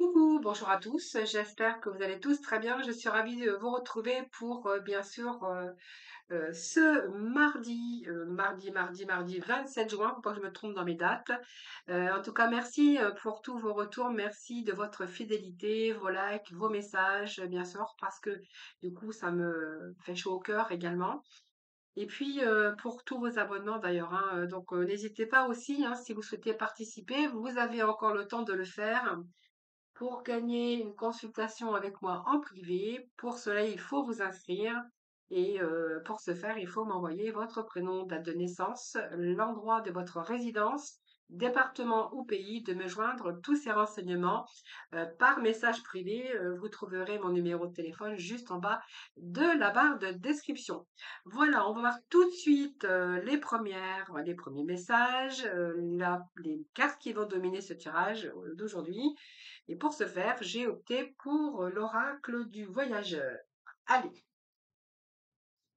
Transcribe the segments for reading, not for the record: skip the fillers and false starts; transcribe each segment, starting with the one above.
Coucou, bonjour à tous, j'espère que vous allez tous très bien. Je suis ravie de vous retrouver pour bien sûr ce mardi 27 juin, pour pas que je me trompe dans mes dates. En tout cas, merci pour tous vos retours, merci de votre fidélité, vos likes, vos messages, bien sûr, parce que du coup, ça me fait chaud au cœur également. Et puis pour tous vos abonnements d'ailleurs, hein, donc n'hésitez pas aussi, hein, si vous souhaitez participer, vous avez encore le temps de le faire. Pour gagner une consultation avec moi en privé, pour cela, il faut vous inscrire et pour ce faire, il faut m'envoyer votre prénom, date de naissance, l'endroit de votre résidence, département ou pays, de me joindre tous ces renseignements par message privé. Vous trouverez mon numéro de téléphone juste en bas de la barre de description. Voilà, on va voir tout de suite les premiers messages, les cartes qui vont dominer ce tirage d'aujourd'hui. Et pour ce faire, j'ai opté pour l'oracle du voyageur. Allez,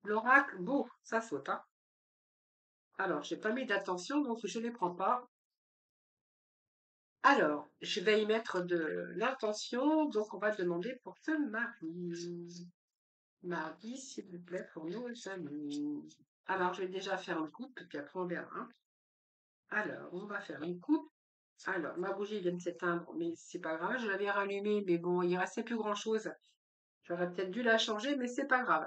l'oracle, bon, ça saute, hein. Alors, j'ai pas mis d'attention, donc je ne les prends pas. Alors, je vais y mettre de l'intention, donc on va demander pour ce mardi. Mardi, s'il vous plaît, pour nos amis. Alors, je vais déjà faire une coupe, puis après on verra, hein. Alors, on va faire une coupe. Alors, ma bougie vient de s'éteindre, mais c'est pas grave, je l'avais rallumée, mais bon, il restait plus grand-chose. J'aurais peut-être dû la changer, mais c'est pas grave.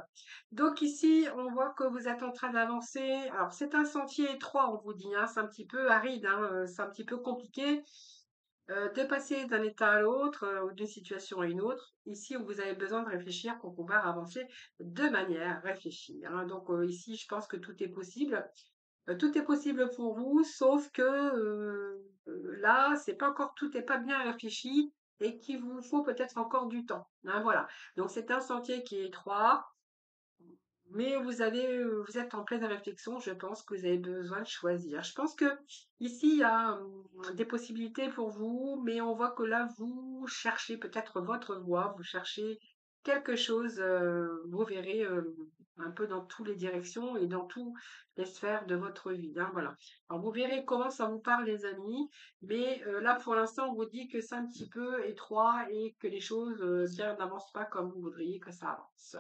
Donc ici, on voit que vous êtes en train d'avancer. Alors c'est un sentier étroit, on vous dit, hein, c'est un petit peu aride, hein, c'est un petit peu compliqué de passer d'un état à l'autre ou d'une situation à une autre. Ici, vous avez besoin de réfléchir pour pouvoir avancer de manière réfléchie, hein. Donc ici, je pense que tout est possible. Tout est possible pour vous, sauf que là, c'est pas encore, tout n'est pas bien réfléchi et qu'il vous faut peut-être encore du temps, hein, voilà. Donc c'est un sentier qui est étroit, mais vous êtes en pleine réflexion. Je pense que vous avez besoin de choisir. Je pense que ici il y a des possibilités pour vous, mais on voit que là vous cherchez peut-être votre voie, vous cherchez quelque chose. Vous verrez un peu dans toutes les directions et dans toutes les sphères de votre vie, hein, voilà. Alors vous verrez comment ça vous parle, les amis. Mais là pour l'instant on vous dit que c'est un petit peu étroit et que les choses bien n'avancent pas comme vous voudriez que ça avance.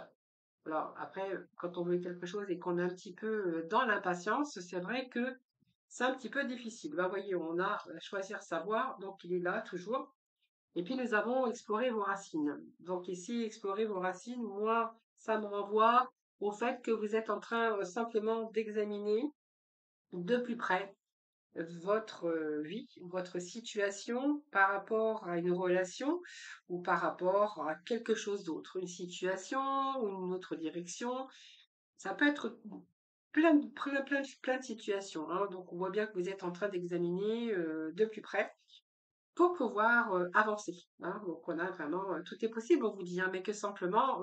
Alors après, quand on veut quelque chose et qu'on est un petit peu dans l'impatience, c'est vrai que c'est un petit peu difficile. Bah, voyez, on a choisir savoir, donc il est là toujours. Et puis nous avons exploré vos racines. Donc ici, explorer vos racines, moi, ça me renvoie au fait que vous êtes en train simplement d'examiner de plus près votre vie, votre situation par rapport à une relation ou par rapport à quelque chose d'autre, une situation ou une autre direction. Ça peut être plein de situations, hein. Donc, on voit bien que vous êtes en train d'examiner de plus près pour pouvoir avancer, hein. Donc, on a vraiment, tout est possible, on vous dit, hein, mais que simplement,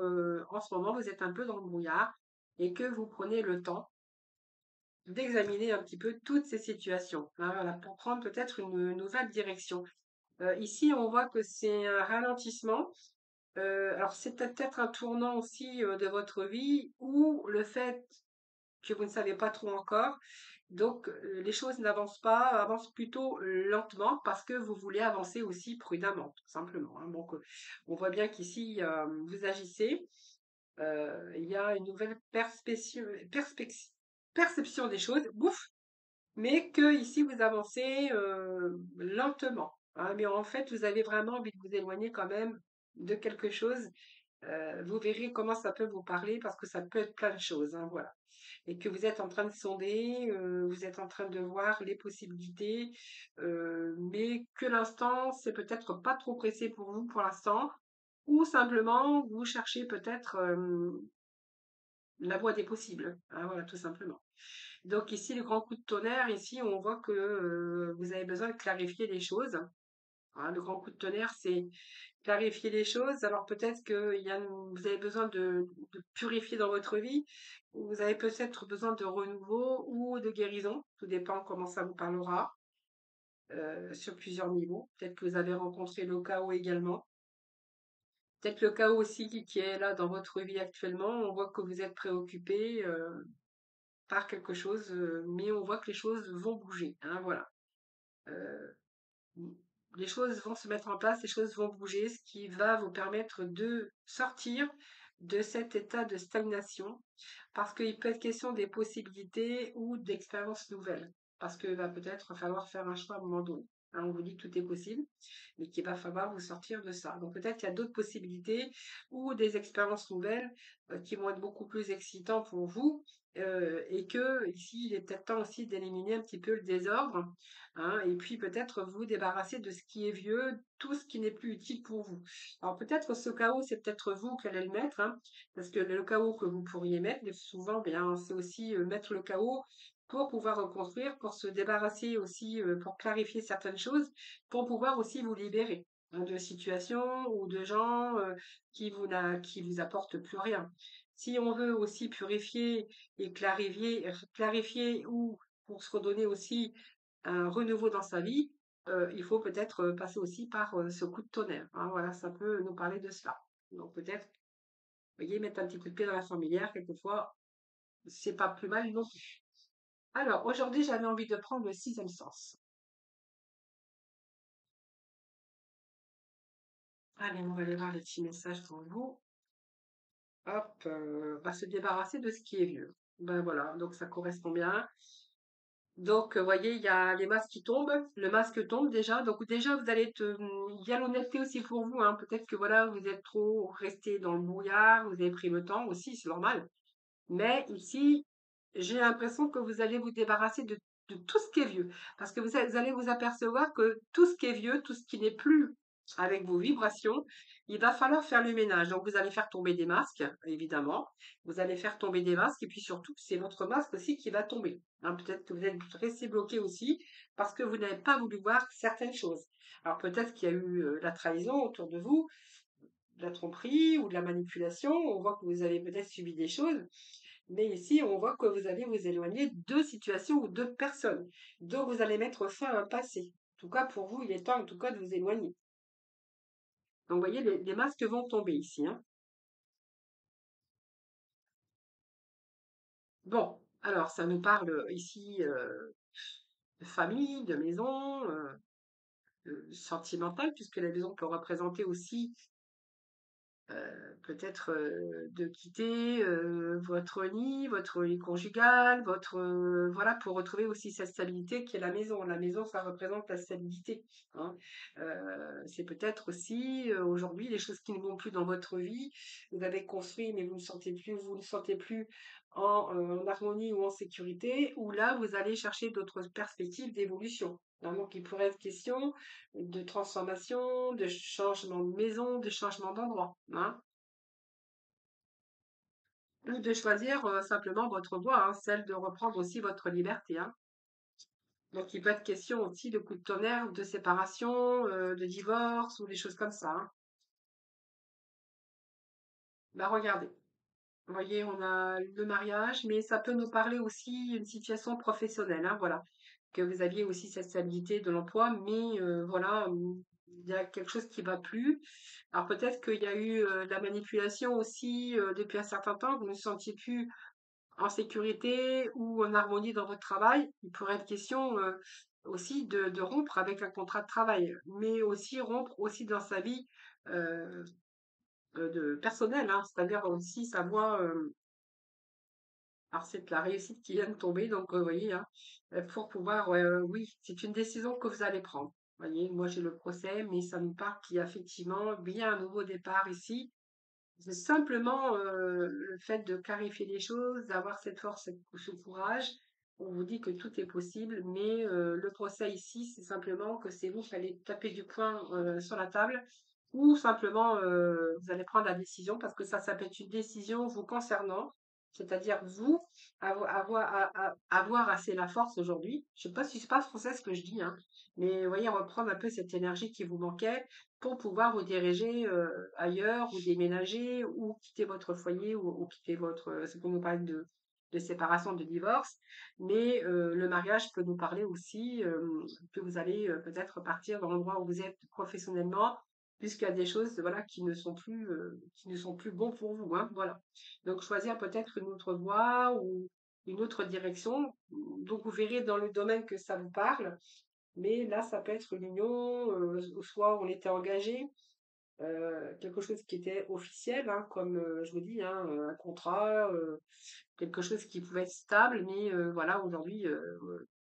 en ce moment, vous êtes un peu dans le brouillard et que vous prenez le temps d'examiner un petit peu toutes ces situations, hein, voilà, pour prendre peut-être une nouvelle direction. Ici, on voit que c'est un ralentissement. Alors, c'est peut-être un tournant aussi de votre vie ou le fait que vous ne savez pas trop encore. Donc, les choses n'avancent pas, avancent plutôt lentement parce que vous voulez avancer aussi prudemment, tout simplement, hein. Donc, on voit bien qu'ici, vous agissez. Il y a une nouvelle perception des choses, bouf, mais que ici vous avancez lentement, hein. Mais en fait, vous avez vraiment envie de vous éloigner quand même de quelque chose. Vous verrez comment ça peut vous parler parce que ça peut être plein de choses, hein, voilà. Et que vous êtes en train de sonder, vous êtes en train de voir les possibilités, mais que l'instant, c'est peut-être pas trop pressé pour vous pour l'instant, ou simplement vous cherchez peut-être la voie des possibles, hein, voilà, tout simplement. Donc ici, le grand coup de tonnerre, ici, on voit que vous avez besoin de clarifier les choses, hein. Le grand coup de tonnerre, c'est clarifier les choses. Alors peut-être que vous avez besoin de purifier dans votre vie, ou vous avez peut-être besoin de renouveau ou de guérison. Tout dépend comment ça vous parlera sur plusieurs niveaux. Peut-être que vous avez rencontré le chaos également. Peut-être le chaos aussi qui est là dans votre vie actuellement. On voit que vous êtes préoccupé par quelque chose, mais on voit que les choses vont bouger, hein, voilà. Euh, les choses vont se mettre en place, les choses vont bouger, ce qui va vous permettre de sortir de cet état de stagnation, parce qu'il peut être question des possibilités ou d'expériences nouvelles, parce que va peut-être falloir faire un choix à un moment donné. Hein, on vous dit que tout est possible, mais qu'il va falloir vous sortir de ça. Donc peut-être qu'il y a d'autres possibilités ou des expériences nouvelles qui vont être beaucoup plus excitantes pour vous, et que ici, il est peut-être temps aussi d'éliminer un petit peu le désordre, hein, et puis peut-être vous débarrasser de ce qui est vieux, tout ce qui n'est plus utile pour vous. Alors peut-être ce chaos, c'est peut-être vous qui allez le mettre, hein, parce que le chaos que vous pourriez mettre, mais souvent, bien, c'est aussi mettre le chaos pour pouvoir reconstruire, pour se débarrasser aussi, pour clarifier certaines choses, pour pouvoir aussi vous libérer, hein, de situations ou de gens qui vous apportent plus rien. Si on veut aussi purifier et clarifier ou pour se redonner aussi un renouveau dans sa vie, il faut peut-être passer aussi par ce coup de tonnerre, hein. Voilà, ça peut nous parler de cela. Donc peut-être, vous voyez, mettre un petit coup de pied dans la fourmilière, quelquefois, c'est pas plus mal non plus. Alors, aujourd'hui, j'avais envie de prendre le sixième sens. Allez, on va aller voir les petits messages pour vous. Hop, va se débarrasser de ce qui est vieux. Ben voilà, donc ça correspond bien. Donc, vous voyez, il y a les masques qui tombent, le masque tombe déjà. Donc déjà, vous allez être, il y a l'honnêteté aussi pour vous, hein. Peut-être que voilà, vous êtes trop resté dans le brouillard, vous avez pris le temps aussi, c'est normal. Mais ici, j'ai l'impression que vous allez vous débarrasser de tout ce qui est vieux. Parce que vous allez vous apercevoir que tout ce qui est vieux, tout ce qui n'est plus avec vos vibrations, il va falloir faire le ménage. Donc, vous allez faire tomber des masques, évidemment. Vous allez faire tomber des masques. Et puis surtout, c'est votre masque aussi qui va tomber, hein. Peut-être que vous êtes resté bloqué aussi parce que vous n'avez pas voulu voir certaines choses. Alors, peut-être qu'il y a eu la trahison autour de vous, de la tromperie ou de la manipulation. On voit que vous avez peut-être subi des choses. Mais ici, on voit que vous allez vous éloigner de situations ou de personnes. Donc, vous allez mettre fin à un passé. En tout cas, pour vous, il est temps, en tout cas, de vous éloigner. Donc, vous voyez, les masques vont tomber ici, hein. Bon, alors, ça nous parle ici de famille, de maison, sentimentale, puisque la maison peut représenter aussi peut-être de quitter votre lit, votre lit conjugal, votre voilà, pour retrouver aussi cette stabilité qui est la maison. La maison, ça représente la stabilité, hein. C'est peut-être aussi aujourd'hui les choses qui ne vont plus dans votre vie. Vous avez construit, mais vous ne sentez plus en harmonie ou en sécurité. Ou là, vous allez chercher d'autres perspectives d'évolution, hein. Donc, il pourrait être question de transformation, de changement de maison, de changement d'endroit, hein. Ou de choisir simplement votre voie, hein, celle de reprendre aussi votre liberté, hein. Donc, il peut être question aussi de coup de tonnerre, de séparation, de divorce ou des choses comme ça, hein. Bah, regardez. Vous voyez, on a le mariage, mais ça peut nous parler aussi d'une situation professionnelle, hein, voilà. Que vous aviez aussi cette stabilité de l'emploi, mais voilà, il y a quelque chose qui va plus. Alors peut-être qu'il y a eu de la manipulation aussi depuis un certain temps, vous ne vous sentiez plus en sécurité ou en harmonie dans votre travail. Il pourrait être question aussi de rompre avec un contrat de travail, mais aussi rompre aussi dans sa vie euh, de personnelle, hein, c'est-à-dire aussi savoir. Alors, c'est la réussite qui vient de tomber, donc vous voyez, hein, pour pouvoir, oui, c'est une décision que vous allez prendre. Vous voyez, moi j'ai le procès, mais ça me parle qu'il y a effectivement bien un nouveau départ ici. C'est simplement le fait de clarifier les choses, d'avoir cette force, ce courage. On vous dit que tout est possible, mais le procès ici, c'est simplement que c'est vous qui allez taper du poing sur la table, ou simplement vous allez prendre la décision, parce que ça peut être une décision vous concernant, c'est-à-dire vous avoir assez la force aujourd'hui. Je ne sais pas si c'est pas français ce que je dis, hein, mais vous voyez, reprendre un peu cette énergie qui vous manquait pour pouvoir vous diriger ailleurs ou déménager ou quitter votre foyer ou quitter votre. C'est pour nous parler de séparation, de divorce, mais le mariage peut nous parler aussi que vous allez peut-être partir dans l'endroit où vous êtes professionnellement, puisqu'il y a des choses voilà qui ne sont plus bons pour vous, hein, voilà. Donc choisir peut-être une autre voie ou une autre direction. Donc vous verrez dans le domaine que ça vous parle Mais là, ça peut être une union, ou soit on était engagé, quelque chose qui était officiel, hein, comme je vous dis, hein, un contrat, quelque chose qui pouvait être stable, mais voilà, aujourd'hui,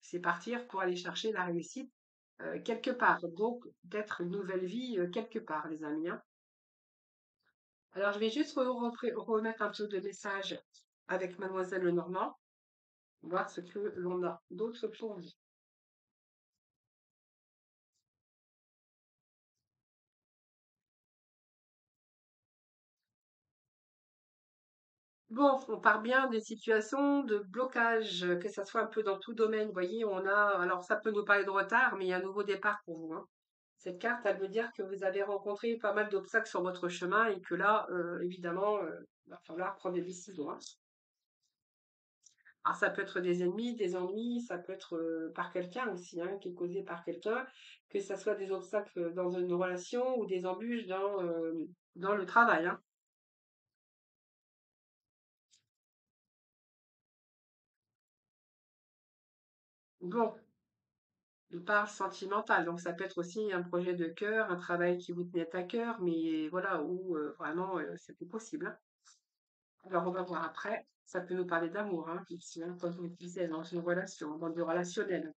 c'est partir pour aller chercher la réussite quelque part. Donc, peut-être une nouvelle vie quelque part, les amis, hein. Alors, je vais juste remettre un peu de message avec Mademoiselle Lenormand, voir ce que l'on a d'autre pour vous. Bon, on part bien des situations de blocage, que ça soit un peu dans tout domaine. Vous voyez, alors ça peut nous parler de retard, mais il y a un nouveau départ pour vous, hein. Cette carte, elle veut dire que vous avez rencontré pas mal d'obstacles sur votre chemin et que là, évidemment, il va falloir prendre des décisions, hein. Alors, ça peut être des ennemis, des ennuis, ça peut être par quelqu'un aussi, hein, qui est causé par quelqu'un, que ça soit des obstacles dans une relation ou des embûches dans le travail, hein. Bon, il parle sentimental, donc ça peut être aussi un projet de cœur, un travail qui vous tenait à cœur, mais voilà, où vraiment c'est plus possible, hein. Alors on va voir après, ça peut nous parler d'amour, hein, ici, hein, comme je vous le disais, dans une relation, dans du relationnel.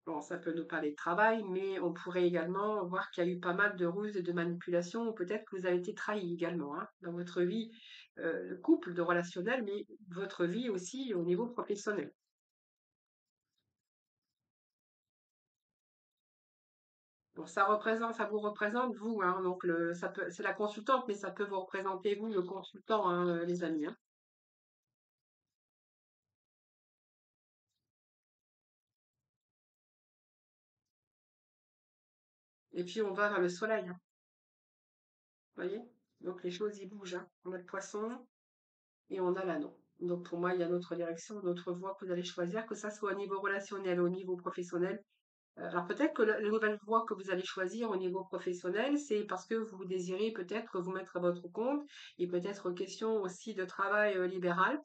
Bon, ça peut nous parler de travail, mais on pourrait également voir qu'il y a eu pas mal de ruses et de manipulations, ou peut-être que vous avez été trahi également, hein, dans votre vie de couple, de relationnel, mais votre vie aussi au niveau professionnel. Bon, ça vous représente vous, hein, donc ça peut, c'est la consultante, mais ça peut vous représenter vous, le consultant, hein, les amis, hein. Et puis on va vers le soleil, hein, vous voyez? Donc les choses y bougent, hein. On a le poisson et on a l'anneau. Donc pour moi, il y a notre direction, notre voie que vous allez choisir, que ça soit au niveau relationnel, au niveau professionnel. Alors peut-être que la nouvelle voie que vous allez choisir au niveau professionnel, c'est parce que vous désirez peut-être vous mettre à votre compte et peut-être question aussi de travail libéral.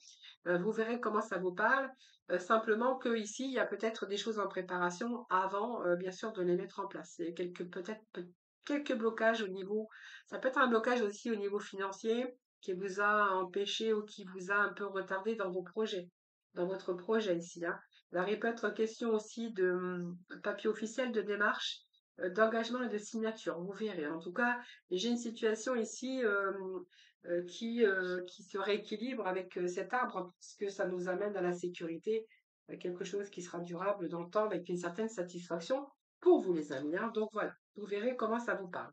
Vous verrez comment ça vous parle. Simplement que ici, il y a peut-être des choses en préparation avant, bien sûr, de les mettre en place. Et quelques blocages au niveau. Ça peut être un blocage aussi au niveau financier qui vous a empêché ou qui vous a un peu retardé dans vos projets, dans votre projet ici, hein. Alors, il peut être question aussi de papier officiel de démarche, d'engagement et de signature. Vous verrez. En tout cas, j'ai une situation ici qui se rééquilibre avec cet arbre, puisque ça nous amène à la sécurité, quelque chose qui sera durable dans le temps avec une certaine satisfaction pour vous, les amis, hein. Donc voilà, vous verrez comment ça vous parle.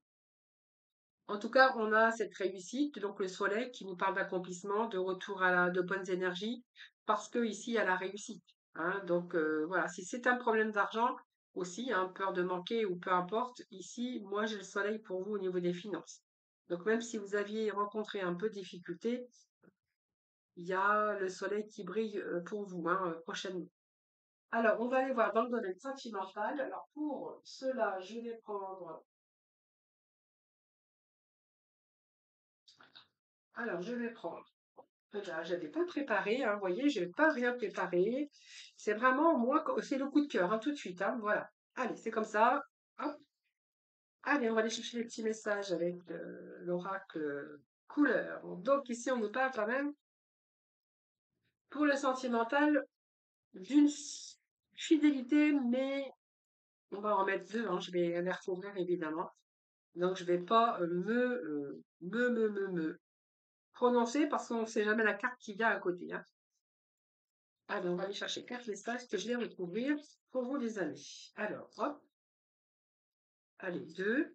En tout cas, on a cette réussite, donc le soleil qui nous parle d'accomplissement, de retour de bonnes énergies, parce que ici, il y a la réussite, hein. Donc voilà, si c'est un problème d'argent aussi, hein, peur de manquer ou peu importe, ici, moi, j'ai le soleil pour vous au niveau des finances. Donc même si vous aviez rencontré un peu de difficultés, il y a le soleil qui brille pour vous, hein, prochainement. Alors, on va aller voir dans le domaine sentimental. Alors, pour cela, je vais prendre. Alors, je vais prendre. Voilà, j'avais pas préparé, hein, vous voyez, je n'ai pas rien préparé. C'est vraiment moi, c'est le coup de cœur, hein, tout de suite, hein, voilà. Allez, c'est comme ça. Hop. Allez, on va aller chercher les petits messages avec l'oracle couleur. Donc ici, on nous parle quand même, pour le sentimental, d'une fidélité, mais on va en mettre deux, hein, je vais les recouvrir évidemment. Donc je vais pas me prononcer parce qu'on ne sait jamais la carte qui vient à côté, hein. Allez, on va aller chercher quatre messages que je vais recouvrir pour vous les amis. Alors, hop, allez, deux,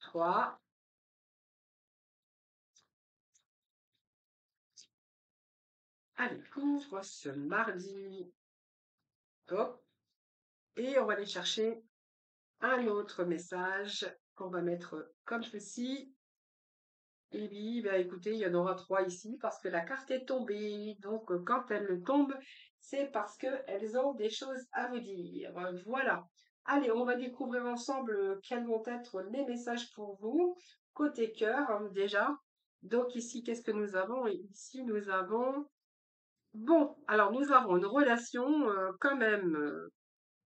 trois, allez, couvre ce mardi, hop, et on va aller chercher un autre message qu'on va mettre comme ceci. Et oui, bah écoutez, il y en aura trois ici parce que la carte est tombée. Donc, quand elles tombent, c'est parce qu'elles ont des choses à vous dire. Voilà. Allez, on va découvrir ensemble quels vont être les messages pour vous. côté cœur, hein, déjà. Donc ici, qu'est-ce que nous avons? Ici, nous avons... Bon, alors nous avons une relation quand même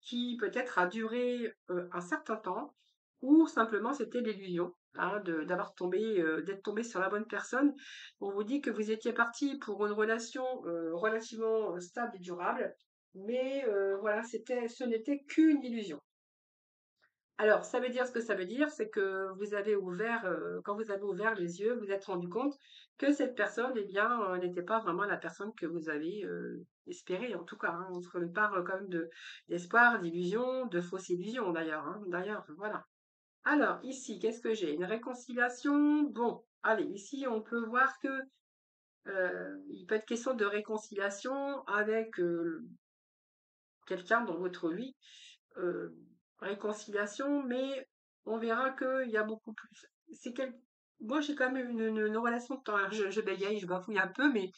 qui peut-être a duré un certain temps, ou simplement c'était l'illusion, hein, d'avoir tombé, d'être tombé sur la bonne personne. On vous dit que vous étiez parti pour une relation relativement stable et durable, mais voilà, ce n'était qu'une illusion. Alors, ça veut dire ce que ça veut dire, c'est que vous avez ouvert, quand vous avez ouvert les yeux, vous êtes rendu compte que cette personne, eh bien, n'était pas vraiment la personne que vous avez espérée, en tout cas, hein. On parle quand même d'espoir, d'illusion, de fausse illusion d'ailleurs, hein. D'ailleurs, voilà. Alors, ici, qu'est-ce que j'ai? Une réconciliation. Bon, allez, ici, on peut voir que il peut être question de réconciliation avec quelqu'un dans votre vie, heu, réconciliation, mais on verra qu'il y a beaucoup plus. C'est quel Moi, j'ai quand même une relation de temps, alors je bégaye, je bafouille un peu, mais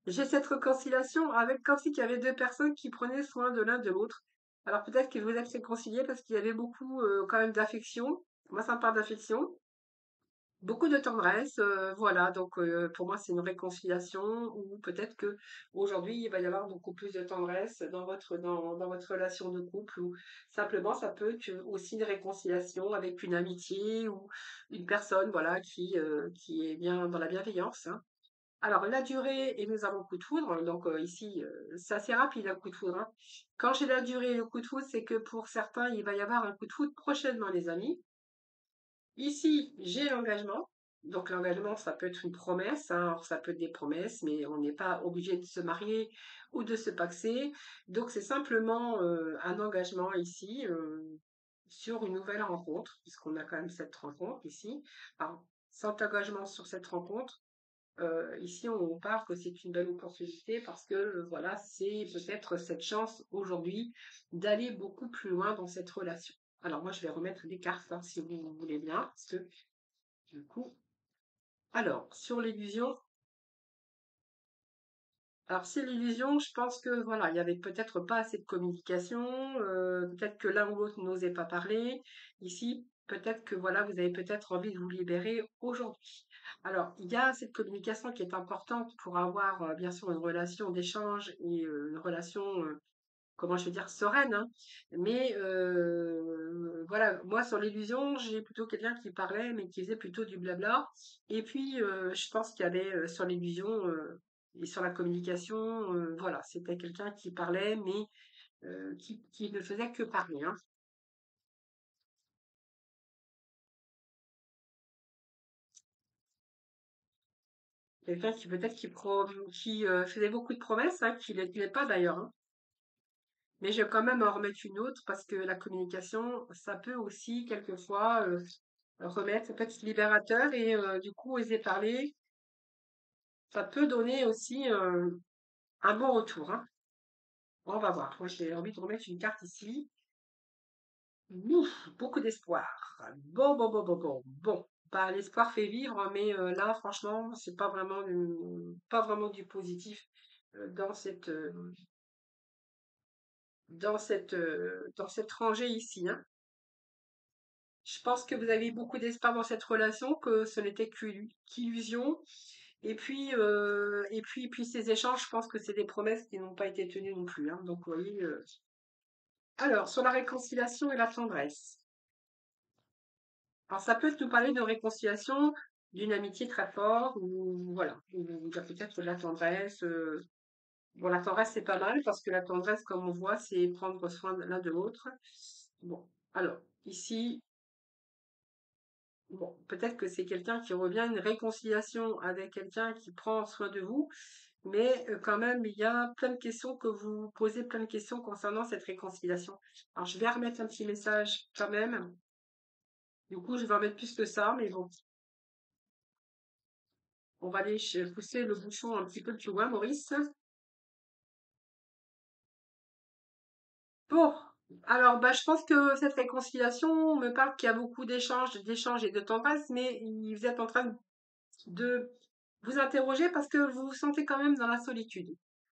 j'ai cette réconciliation avec comme si qu'il y avait 2 personnes qui prenaient soin de l'un de l'autre. Alors peut-être que vous êtes réconciliés parce qu'il y avait beaucoup, quand même d'affection. Moi, ça me parle d'affection. Beaucoup de tendresse, voilà, donc pour moi, c'est une réconciliation ou peut-être que aujourd'hui il va y avoir beaucoup plus de tendresse dans votre relation de couple ou simplement ça peut être aussi une réconciliation avec une amitié ou une personne, voilà, qui est bien dans la bienveillance, hein. Alors la durée et nous avons le coup de foudre, donc ici, c'est assez rapide un coup de foudre, hein. Quand j'ai la durée et le coup de foudre, c'est que pour certains, il va y avoir un coup de foudre prochainement, les amis. Ici, j'ai l'engagement. Donc l'engagement, ça peut être une promesse, hein. Alors, ça peut être des promesses, mais on n'est pas obligé de se marier ou de se paxer. Donc c'est simplement un engagement ici sur une nouvelle rencontre, puisqu'on a quand même cette rencontre ici. Alors, sans engagement sur cette rencontre, ici on parle que c'est une belle opportunité parce que voilà, c'est peut-être cette chance aujourd'hui d'aller beaucoup plus loin dans cette relation. Alors moi, je vais remettre des cartes hein, si vous voulez bien, parce que du coup, alors sur l'illusion, alors c'est l'illusion, je pense que voilà, il y avait peut-être pas assez de communication, peut-être que l'un ou l'autre n'osait pas parler. Ici, peut-être que voilà, vous avez peut-être envie de vous libérer aujourd'hui. Alors, il y a cette communication qui est importante pour avoir bien sûr une relation d'échange et une relation comment je veux dire, sereine, hein. Mais voilà, moi sur l'illusion, j'ai plutôt quelqu'un qui parlait, mais qui faisait plutôt du blabla. Et puis, je pense qu'il y avait sur l'illusion et sur la communication, voilà, c'était quelqu'un qui parlait, mais qui ne faisait que parler, hein. Quelqu'un qui peut-être qui faisait beaucoup de promesses, hein, qui ne les tenait pas d'ailleurs, hein. Mais je vais quand même en remettre une autre parce que la communication, ça peut aussi quelquefois remettre, ça peut être libérateur et du coup, oser parler, ça peut donner aussi un bon retour, hein. On va voir. Moi, j'ai envie de remettre une carte ici. Ouf, beaucoup d'espoir. Bon, bon, bon, bon, bon. Bon, bah, l'espoir fait vivre, mais là, franchement, c'est pas vraiment du positif dans dans cette rangée ici, hein. Je pense que vous avez beaucoup d'espoir dans cette relation, que ce n'était qu'illusion. Et puis ces échanges, je pense que c'est des promesses qui n'ont pas été tenues non plus, hein. Donc, vous voyez. Alors, sur la réconciliation et la tendresse. Alors, ça peut nous parler de réconciliation, d'une amitié très forte, ou voilà, ou il y a peut-être de la tendresse. Bon, la tendresse, c'est pas mal, parce que la tendresse, comme on voit, c'est prendre soin de l'un de l'autre. Bon, alors, ici, bon, peut-être que c'est quelqu'un qui revient, une réconciliation avec quelqu'un qui prend soin de vous, mais quand même, il y a plein de questions que vous posez, plein de questions concernant cette réconciliation. Alors, je vais remettre un petit message quand même. Du coup, je vais en mettre plus que ça, mais bon, on va aller pousser le bouchon un petit peu plus loin, Maurice. Bon, alors, bah, je pense que cette réconciliation me parle qu'il y a beaucoup d'échanges et de tendresse, mais vous êtes en train de vous interroger parce que vous vous sentez quand même dans la solitude.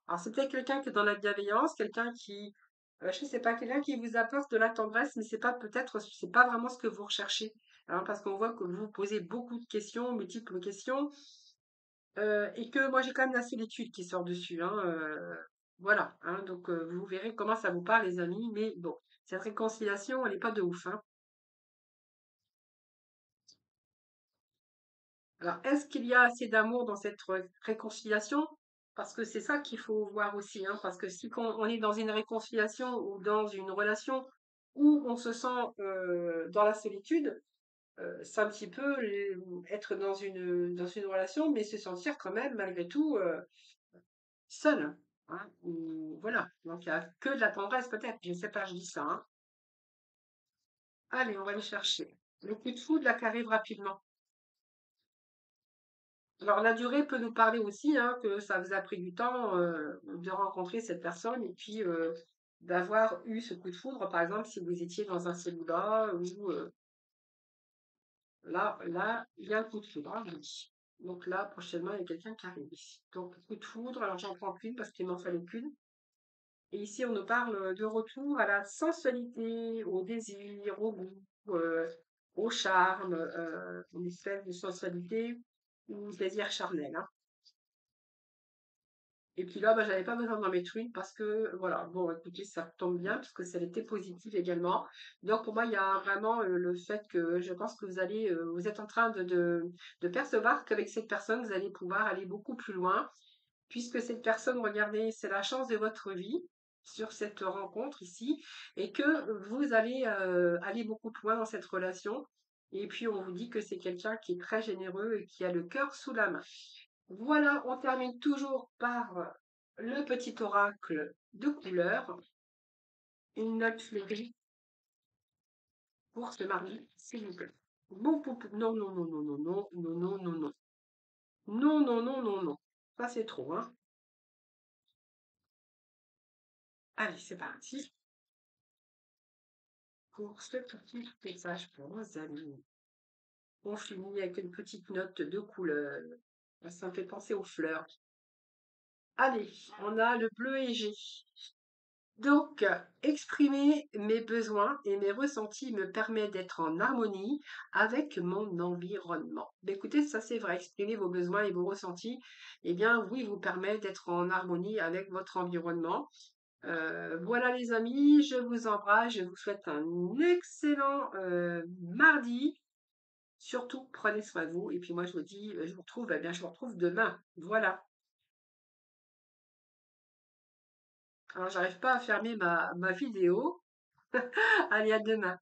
Alors, c'est peut-être quelqu'un qui est dans la bienveillance, quelqu'un qui, je sais pas, quelqu'un qui vous apporte de la tendresse, mais c'est pas vraiment ce que vous recherchez. hein, parce qu'on voit que vous posez beaucoup de questions, multiples questions, et que moi j'ai quand même la solitude qui sort dessus, hein, voilà, hein, donc vous verrez comment ça vous parle, les amis, mais bon, cette réconciliation, elle n'est pas de ouf, hein. Alors, est-ce qu'il y a assez d'amour dans cette réconciliation? Parce que c'est ça qu'il faut voir aussi, hein, parce que si on est dans une réconciliation ou dans une relation où on se sent dans la solitude, c'est un petit peu être dans une relation, mais se sentir quand même malgré tout seul, hein, voilà. Donc il n'y a que de la tendresse peut-être, je ne sais pas, je dis ça, hein. Allez, on va aller chercher. Le coup de foudre là qui arrive rapidement. Alors la durée peut nous parler aussi, hein, que ça vous a pris du temps de rencontrer cette personne et puis d'avoir eu ce coup de foudre, par exemple, si vous étiez dans un célibat ou là, il y a un coup de foudre, hein, je vous dis. Donc là, prochainement, il y a quelqu'un qui arrive ici. Donc coup de foudre, alors j'en prends qu'une parce qu'il m'en fallait qu'une. Et ici, on nous parle de retour à la sensualité, au désir, au goût, au charme, une espèce de sensualité ou désir charnel, hein. Et puis là, bah, j'avais pas besoin d'en mettre une parce que, voilà, bon, écoutez, ça tombe bien parce que ça était positive également. Donc, pour moi, il y a vraiment le fait que je pense que vous êtes en train de percevoir qu'avec cette personne, vous allez pouvoir aller beaucoup plus loin puisque cette personne, regardez, c'est la chance de votre vie sur cette rencontre ici et que vous allez aller beaucoup plus loin dans cette relation. Et puis, on vous dit que c'est quelqu'un qui est très généreux et qui a le cœur sous la main. Voilà, on termine toujours par le petit oracle de couleur, une note fleurie pour ce mardi, s'il vous plaît. Bon, non, non, non, non, non, non, non, non, non, non. Non, non, non, non, non. Ça, c'est trop, hein. Allez, c'est parti pour ce petit message pour nos amis. On finit avec une petite note de couleur. Ça me fait penser aux fleurs. Allez, on a le bleu égé. Donc, exprimer mes besoins et mes ressentis me permet d'être en harmonie avec mon environnement. Ben, écoutez, ça c'est vrai, exprimer vos besoins et vos ressentis, eh bien oui, vous permet d'être en harmonie avec votre environnement. Voilà les amis, je vous embrasse, je vous souhaite un excellent mardi. Surtout, prenez soin de vous. Et puis moi, je vous dis, je vous retrouve, eh bien, je vous retrouve demain. Voilà. Alors, j'arrive pas à fermer ma vidéo. Allez, à demain.